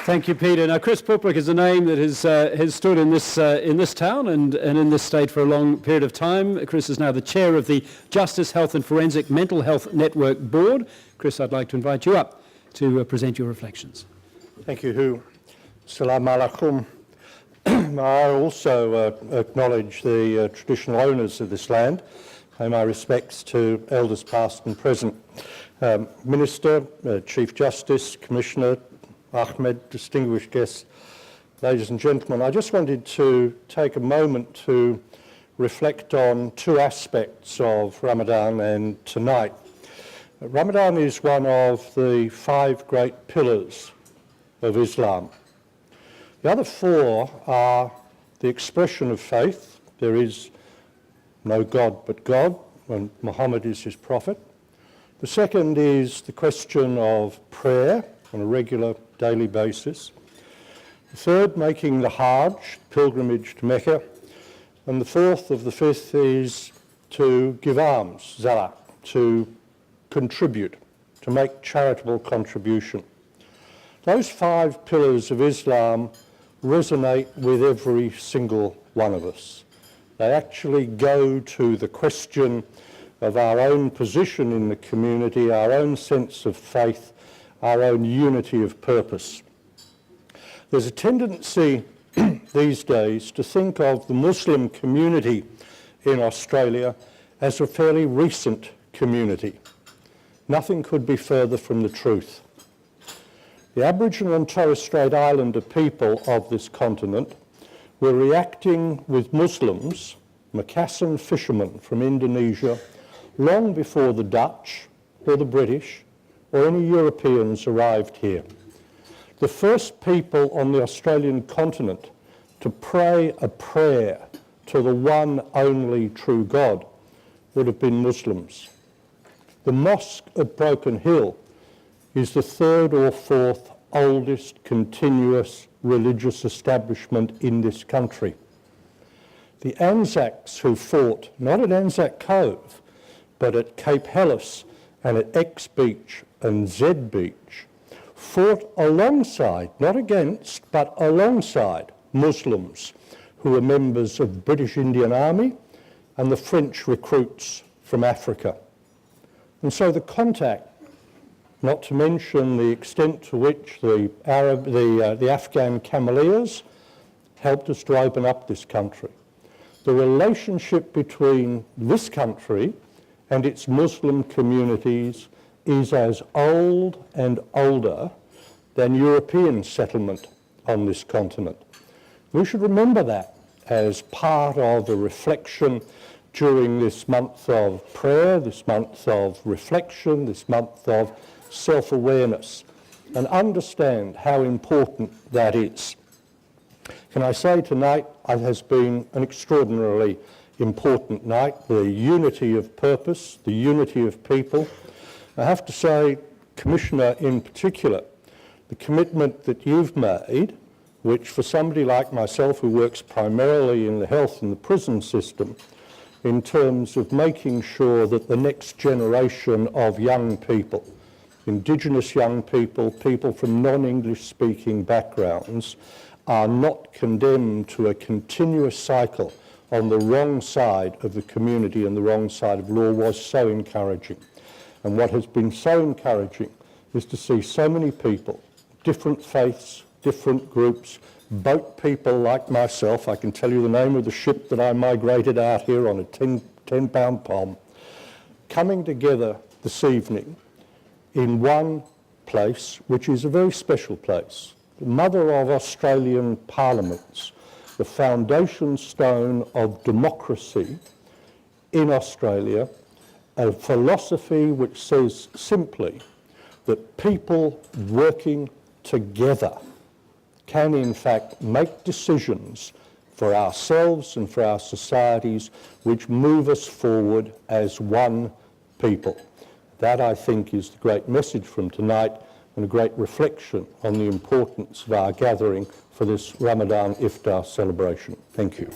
Thank you, Peter. Now, Chris Puplick is a name that has stood in this town and in this state for a long period of time. Chris is now the chair of the Justice, Health and Forensic Mental Health Network Board. Chris, I'd like to invite you up to present your reflections. Thank you, Hugh. Assalamu alaikum. I also acknowledge the traditional owners of this land. Pay my respects to elders past and present. Minister, Chief Justice, Commissioner, Ahmed, distinguished guests, ladies and gentlemen, I just wanted to take a moment to reflect on two aspects of Ramadan and tonight. Ramadan is one of the 5 great pillars of Islam. The other 4 are the expression of faith. There is no God but God, and Muhammad is his prophet. The second is the question of prayer on a regular daily basis. The third, making the Hajj, pilgrimage to Mecca. And the fourth of the 5th is to give alms, zakat, to contribute, to make charitable contribution. Those 5 pillars of Islam resonate with every single one of us. They actually go to the question of our own position in the community, our own sense of faith, our own unity of purpose. There's a tendency these days to think of the Muslim community in Australia as a fairly recent community. Nothing could be further from the truth. The Aboriginal and Torres Strait Islander people of this continent were reacting with Muslims, Macassan fishermen from Indonesia, long before the Dutch or the British or any Europeans arrived here. The first people on the Australian continent to pray a prayer to the one only true God would have been Muslims. The mosque at Broken Hill is the 3rd or 4th oldest continuous religious establishment in this country. The Anzacs who fought, not at Anzac Cove, but at Cape Helles and at X Beach and Z Beach, fought alongside, not against, but alongside Muslims who were members of the British Indian Army and the French recruits from Africa. And so the contact, not to mention the extent to which the Afghan Cameleers helped us to open up this country. The relationship between this country and its Muslim communities is as old and older than European settlement on this continent. We should remember that as part of a reflection during this month of prayer, this month of reflection, this month of self-awareness, and understand how important that is. Can I say tonight has been an extraordinarily important night, the unity of purpose, the unity of people. I have to say, Commissioner in particular, the commitment that you've made, which for somebody like myself who works primarily in the health and the prison system, in terms of making sure that the next generation of young people, Indigenous young people, people from non-English speaking backgrounds, are not condemned to a continuous cycle on the wrong side of the community and the wrong side of law, was so encouraging. And what has been so encouraging is to see so many people, different faiths, different groups, boat people like myself. I can tell you the name of the ship that I migrated out here on a 10-pound pom, coming together this evening in one place, which is a very special place, the mother of Australian parliaments, the foundation stone of democracy in Australia, a philosophy which says simply that people working together can in fact make decisions for ourselves and for our societies which move us forward as one people. That, I think, is the great message from tonight and a great reflection on the importance of our gathering for this Ramadan Iftar celebration. Thank you.